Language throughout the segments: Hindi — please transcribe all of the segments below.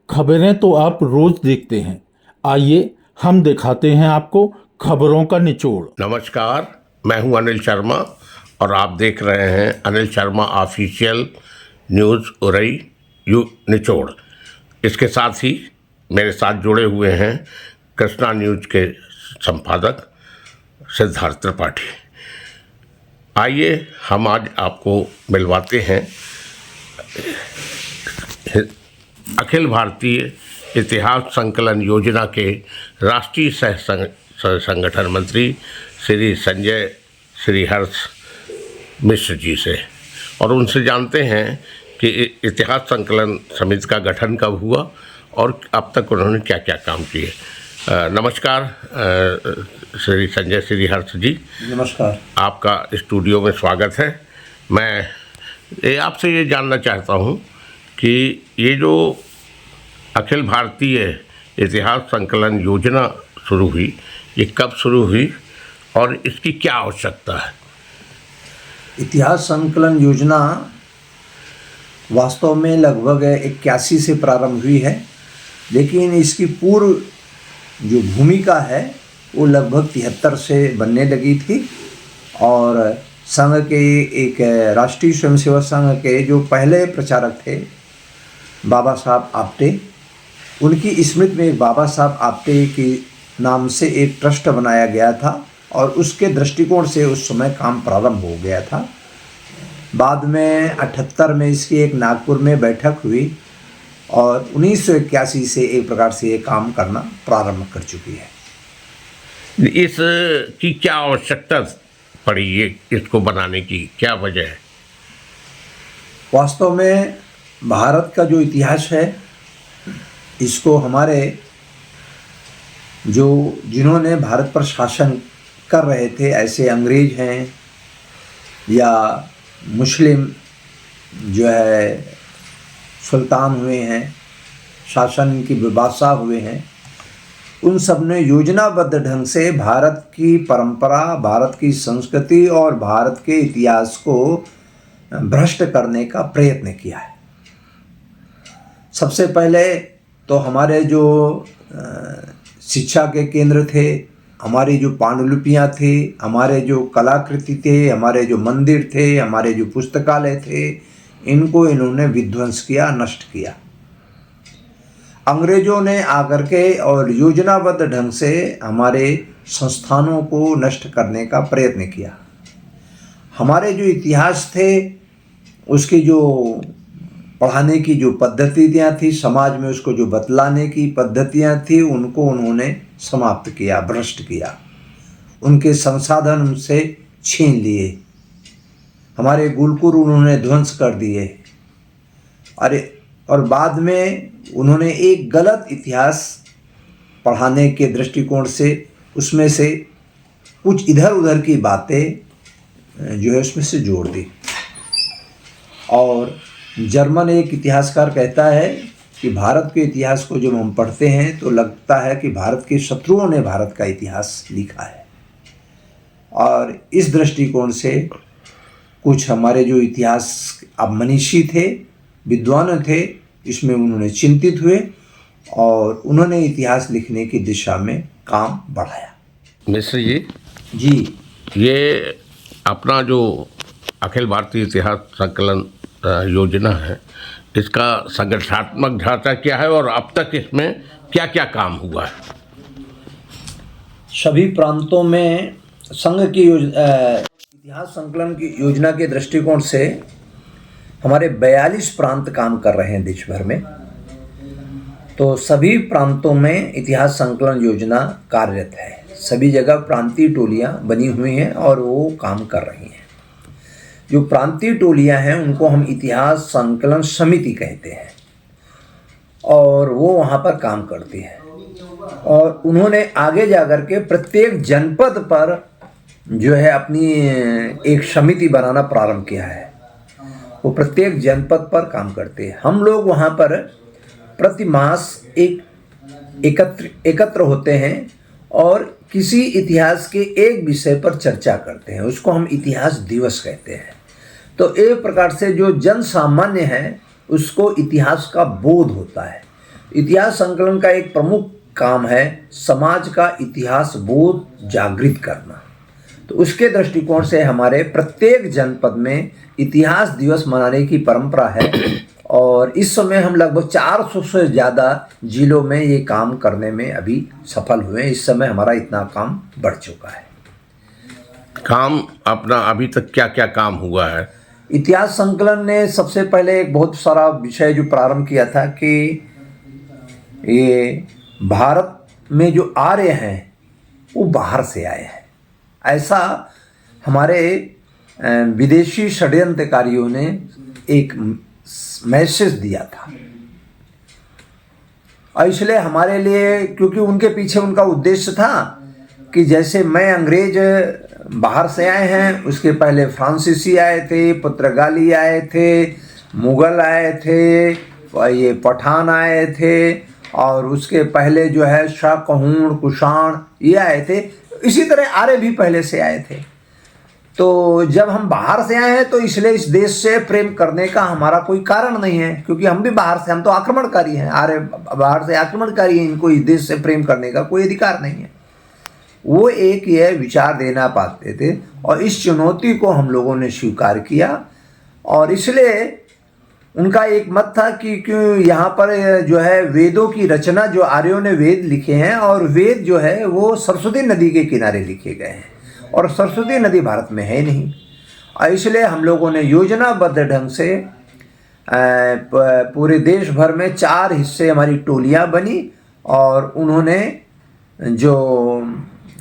खबरें तो आप रोज देखते हैं, आइए हम दिखाते हैं आपको खबरों का निचोड़। नमस्कार, मैं हूं अनिल शर्मा और आप देख रहे हैं अनिल शर्मा ऑफिशियल न्यूज़ उरई निचोड़। इसके साथ ही मेरे साथ जुड़े हुए हैं कृष्णा न्यूज़ के संपादक सिद्धार्थ त्रिपाठी। आइए हम आज आपको मिलवाते हैं अखिल भारतीय इतिहास संकलन योजना के राष्ट्रीय सह संगठन मंत्री श्री संजय श्री हर्ष मिश्र जी से, और उनसे जानते हैं कि इतिहास संकलन समिति का गठन कब हुआ और अब तक उन्होंने क्या क्या काम किए। नमस्कार श्री संजय श्री हर्ष जी। नमस्कार। आपका स्टूडियो में स्वागत है। मैं आपसे ये जानना चाहता हूँ कि ये जो अखिल भारतीय इतिहास संकलन योजना शुरू हुई, ये कब शुरू हुई और इसकी क्या आवश्यकता है? इतिहास संकलन योजना वास्तव में लगभग 81 से प्रारंभ हुई है, लेकिन इसकी पूर्व जो भूमिका है वो लगभग 73 से बनने लगी थी। और संघ के एक राष्ट्रीय स्वयंसेवक संघ के जो पहले प्रचारक थे बाबा साहब आप्टे, उनकी स्मृति में बाबा साहब आप्टे के नाम से एक ट्रस्ट बनाया गया था और उसके दृष्टिकोण से उस समय काम प्रारंभ हो गया था। बाद में 78 में इसकी एक नागपुर में बैठक हुई और 1981 से एक प्रकार से ये काम करना प्रारंभ कर चुकी है। इसकी क्या आवश्यकता पड़ी, ये इसको बनाने की क्या वजह है? वास्तव में भारत का जो इतिहास है, इसको हमारे जिन्होंने भारत पर शासन कर रहे थे, ऐसे अंग्रेज हैं या मुस्लिम जो है सुल्तान हुए हैं, शासन की बादशाह हुए हैं, उन सब ने योजनाबद्ध ढंग से भारत की परंपरा, भारत की संस्कृति और भारत के इतिहास को भ्रष्ट करने का प्रयत्न किया है। सबसे पहले तो हमारे जो शिक्षा के केंद्र थे, हमारी जो पांडुलिपियाँ थी, हमारे जो कलाकृति थे, हमारे जो मंदिर थे, हमारे जो पुस्तकालय थे, इनको इन्होंने विध्वंस किया, नष्ट किया। अंग्रेजों ने आकर के और योजनाबद्ध ढंग से हमारे संस्थानों को नष्ट करने का प्रयत्न किया। हमारे जो इतिहास थे उसकी जो पढ़ाने की जो पद्धतियाँ थी, समाज में उसको जो बतलाने की पद्धतियाँ थी, उनको उन्होंने समाप्त किया, भ्रष्ट किया। उनके संसाधन उनसे छीन लिए, हमारे गुरुकुल उन्होंने ध्वंस कर दिए। और बाद में उन्होंने एक गलत इतिहास पढ़ाने के दृष्टिकोण से उसमें से कुछ इधर उधर की बातें जो है उसमें से जोड़ दी। और जर्मन एक इतिहासकार कहता है कि भारत के इतिहास को जब हम पढ़ते हैं तो लगता है कि भारत के शत्रुओं ने भारत का इतिहास लिखा है। और इस दृष्टिकोण से कुछ हमारे जो इतिहास अब मनीषी थे, विद्वान थे, इसमें उन्होंने चिंतित हुए और उन्होंने इतिहास लिखने की दिशा में काम बढ़ाया। मिश्र जी, ये अपना जो अखिल भारतीय इतिहास संकलन योजना है, इसका संगठनात्मक ढांचा क्या है और अब तक इसमें क्या क्या काम हुआ है? सभी प्रांतों में संघ की इतिहास संकलन की योजना के दृष्टिकोण से हमारे 42 प्रांत काम कर रहे हैं देश भर में। तो सभी प्रांतों में इतिहास संकलन योजना कार्यरत है। सभी जगह प्रांतीय टोलियां बनी हुई हैं और वो काम कर रही हैं। जो प्रांतीय टोलियां हैं उनको हम इतिहास संकलन समिति कहते हैं और वो वहाँ पर काम करती है। और उन्होंने आगे जाकर के प्रत्येक जनपद पर जो है अपनी एक समिति बनाना प्रारंभ किया है। वो प्रत्येक जनपद पर काम करते हैं। हम लोग वहाँ पर प्रति मास एकत्र होते हैं और किसी इतिहास के एक विषय पर चर्चा करते हैं, उसको हम इतिहास दिवस कहते हैं। तो एक प्रकार से जो जन सामान्य है उसको इतिहास का बोध होता है। इतिहास संकलन का एक प्रमुख काम है समाज का इतिहास बोध जागृत करना। तो उसके दृष्टिकोण से हमारे प्रत्येक जनपद में इतिहास दिवस मनाने की परंपरा है और इस समय हम लगभग 400 से ज़्यादा जिलों में ये काम करने में अभी सफल हुए हैं। इस समय हमारा इतना काम बढ़ चुका है। काम अपना अभी तक क्या क्या काम हुआ है? इतिहास संकलन ने सबसे पहले एक बहुत सारा विषय जो प्रारंभ किया था कि ये भारत में जो आर्य हैं वो बाहर से आए हैं, ऐसा हमारे विदेशी षड्यंत्रकारियों ने एक मैसेज दिया था। और इसलिए हमारे लिए, क्योंकि उनके पीछे उनका उद्देश्य था कि जैसे मैं अंग्रेज बाहर से आए हैं, उसके पहले फ्रांसीसी आए थे, पुर्तगाली आए थे, मुग़ल आए थे, ये पठान आए थे और उसके पहले जो है शाकहूण, कुषाण ये आए थे। इसी तरह आर्य भी पहले से आए थे। तो जब हम बाहर से आए हैं तो इसलिए इस देश से प्रेम करने का हमारा कोई कारण नहीं है, क्योंकि हम भी बाहर से, हम तो आक्रमणकारी हैं, आर्य बाहर से आक्रमणकारी हैं, इनको इस देश से प्रेम करने का कोई अधिकार नहीं है। वो एक यह विचार देना पाते थे और इस चुनौती को हम लोगों ने स्वीकार किया। और इसलिए उनका एक मत था कि क्यों यहाँ पर जो है वेदों की रचना, जो आर्यों ने वेद लिखे हैं, और वेद जो है वो सरस्वती नदी के किनारे लिखे गए हैं और सरस्वती नदी भारत में है नहीं। और इसलिए हम लोगों ने योजनाबद्ध ढंग से पूरे देश भर में 4 हिस्से हमारी टोलियाँ बनी और उन्होंने जो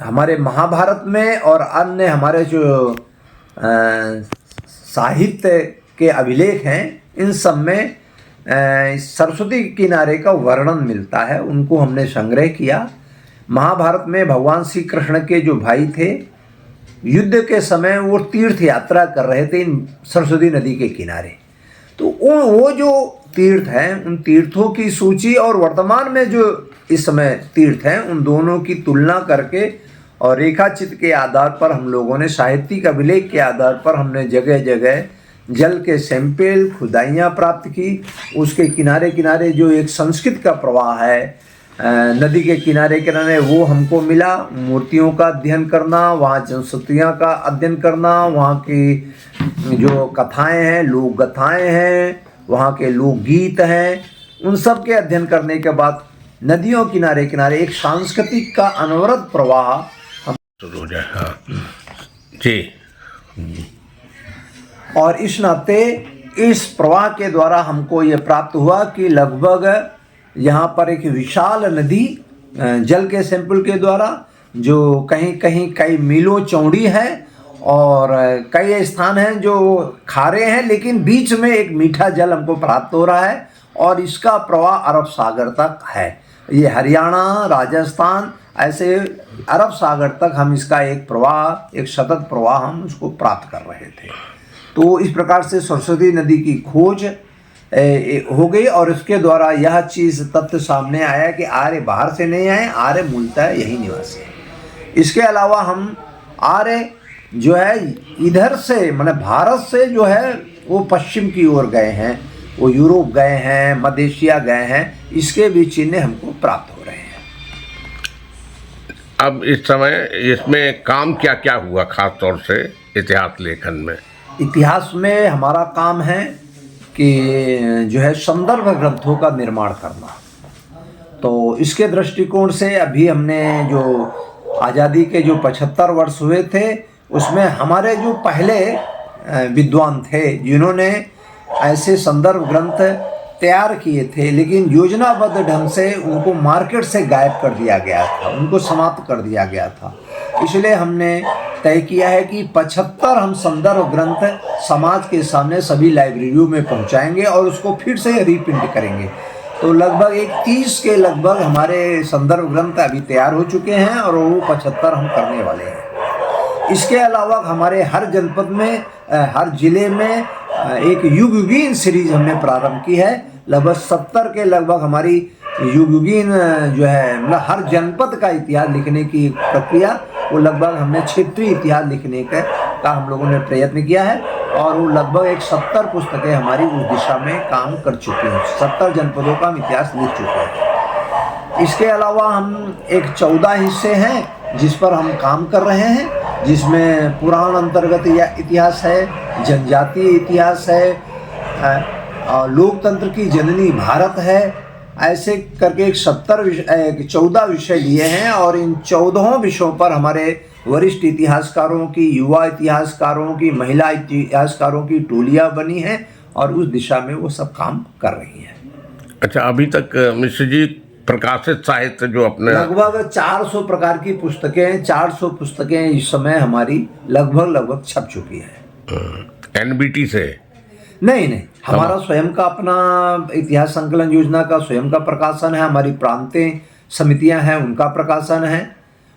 हमारे महाभारत में और अन्य हमारे जो साहित्य के अभिलेख हैं, इन सब में सरस्वती किनारे का वर्णन मिलता है, उनको हमने संग्रह किया। महाभारत में भगवान श्री कृष्ण के जो भाई थे, युद्ध के समय वो तीर्थ यात्रा कर रहे थे इन सरस्वती नदी के किनारे। तो वो जो तीर्थ हैं, उन तीर्थों की सूची और वर्तमान में जो इस समय तीर्थ हैं, उन दोनों की तुलना करके और रेखाचित्र के आधार पर हम लोगों ने, साहित्यिक अभिलेख के आधार पर हमने जगह जगह जल के सैंपल, खुदाइयाँ प्राप्त की। उसके किनारे किनारे जो एक संस्कृत का प्रवाह है नदी के किनारे किनारे, वो हमको मिला। मूर्तियों का अध्ययन करना, वहाँ जनश्रुतियाँ का अध्ययन करना, वहाँ की जो कथाएं हैं, लोक कथाएँ हैं, वहाँ के लोकगीत हैं, उन सब के अध्ययन करने के बाद नदियों किनारे किनारे एक सांस्कृतिक का अनवरत प्रवाह हम शुरू हो जाए। हाँ जी। और इस नाते इस प्रवाह के द्वारा हमको ये प्राप्त हुआ कि लगभग यहाँ पर एक विशाल नदी जल के सैंपल के द्वारा, जो कहीं कहीं कई मीलों चौड़ी है और कई स्थान हैं जो खारे हैं, लेकिन बीच में एक मीठा जल हमको प्राप्त हो रहा है और इसका प्रवाह अरब सागर तक है। ये हरियाणा, राजस्थान, ऐसे अरब सागर तक हम इसका एक प्रवाह, एक सतत प्रवाह हम उसको प्राप्त कर रहे थे। तो इस प्रकार से सरस्वती नदी की खोज हो गई और इसके द्वारा यह चीज़ तथ्य सामने आया कि आर्य बाहर से नहीं आए, आर्य मूलतः यही निवासी है। इसके अलावा हम आर्य जो है इधर से, माने भारत से जो है वो पश्चिम की ओर गए हैं, वो यूरोप गए हैं, मध्य एशिया गए हैं, इसके भी चिन्ह हमको प्राप्त हो रहे हैं। अब इस समय इसमें काम क्या क्या हुआ खास तौर से इतिहास लेखन में? इतिहास में हमारा काम है कि जो है संदर्भ ग्रंथों का निर्माण करना। तो इसके दृष्टिकोण से अभी हमने जो आज़ादी के जो 75 वर्ष हुए थे, उसमें हमारे जो पहले विद्वान थे जिन्होंने ऐसे संदर्भ ग्रंथ तैयार किए थे, लेकिन योजनाबद्ध ढंग से उनको मार्केट से गायब कर दिया गया था, उनको समाप्त कर दिया गया था। इसलिए हमने तय किया है कि 75 हम संदर्भ ग्रंथ समाज के सामने सभी लाइब्रेरियों में पहुंचाएंगे और उसको फिर से रीप्रिंट करेंगे। तो लगभग एक 30 के लगभग हमारे संदर्भ ग्रंथ अभी तैयार हो चुके हैं और वो 75 हम करने वाले हैं। इसके अलावा हमारे हर जनपद में, हर जिले में एक युगीन सीरीज हमने प्रारंभ की है। लगभग 70 के लगभग हमारी युगीन जो है मतलब हर जनपद का इतिहास लिखने की प्रक्रिया, वो लगभग हमने क्षेत्रीय इतिहास लिखने का हम लोगों ने प्रयत्न किया है और वो लगभग एक 70 पुस्तकें हमारी उस दिशा में काम कर चुकी हैं। 70 जनपदों का हम इतिहास लिख चुके हैं। इसके अलावा हम एक 14 हिस्से हैं जिस पर हम काम कर रहे हैं, जिसमें पुराण अंतर्गत या इतिहास है, जनजातीय इतिहास है, और लोकतंत्र की जननी भारत है। ऐसे करके एक 14 विषय लिए हैं और इन 14 विषयों पर हमारे वरिष्ठ इतिहासकारों की, युवा इतिहासकारों की, महिला इतिहासकारों की टोलियां बनी हैं और उस दिशा में वो सब काम कर रही हैं। अच्छा, अभी तक मिश्र जी प्रकाशित साहित्य जो अपने लगभग 400 प्रकार की पुस्तकें, 400 पुस्तकें इस समय हमारी लगभग छप चुकी हैं। एनबीटी से? नहीं, हमारा स्वयं का अपना इतिहास संकलन योजना का स्वयं का प्रकाशन है, हमारी प्रांतीय समितियां हैं उनका प्रकाशन है,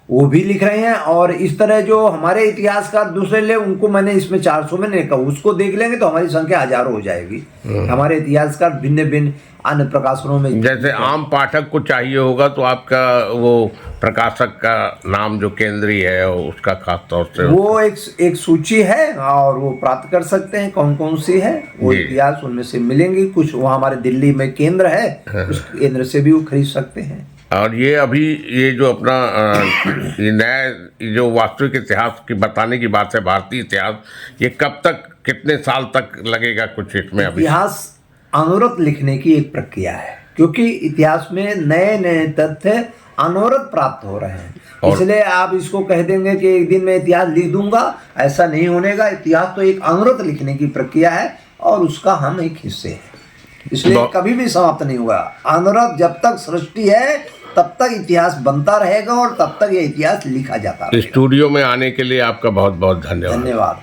वो भी लिख रहे हैं। और इस तरह जो हमारे इतिहासकार दूसरे ले, उनको मैंने इसमें 400 में नहीं कहा, उसको देख लेंगे तो हमारी संख्या हजारों हो जाएगी। हमारे इतिहासकार भिन्न भिन्न अन्य प्रकाशनों में, जैसे आम पाठक को चाहिए होगा तो आपका वो प्रकाशक का नाम जो केंद्रीय है उसका खास तौर से वो एक सूची है और वो प्राप्त कर सकते हैं कौन कौन सी है वो इतिहास, उनमें से मिलेंगे। कुछ वहाँ हमारे दिल्ली में केंद्र है, उस केंद्र से भी वो खरीद सकते हैं। और ये अभी ये जो अपना ये नया जो वास्तविक इतिहास की बताने की बात है, भारतीय इतिहास, ये कब तक, कितने साल तक लगेगा कुछ इसमें? अभी इतिहास अनवरत लिखने की एक प्रक्रिया है, क्योंकि इतिहास में नए नए तथ्य अनवरत प्राप्त हो रहे हैं। इसलिए आप इसको कह देंगे कि एक दिन मैं इतिहास लिख दूंगा, ऐसा नहीं होने का। इतिहास तो एक अनवरत लिखने की प्रक्रिया है और उसका हम एक हिस्से हैं, इसलिए कभी भी समाप्त नहीं हुआ। अनवरत जब तक सृष्टि है तब तक इतिहास बनता रहेगा और तब तक ये इतिहास लिखा जाता रहेगा। स्टूडियो में आने के लिए आपका बहुत बहुत धन्यवाद। धन्यवाद।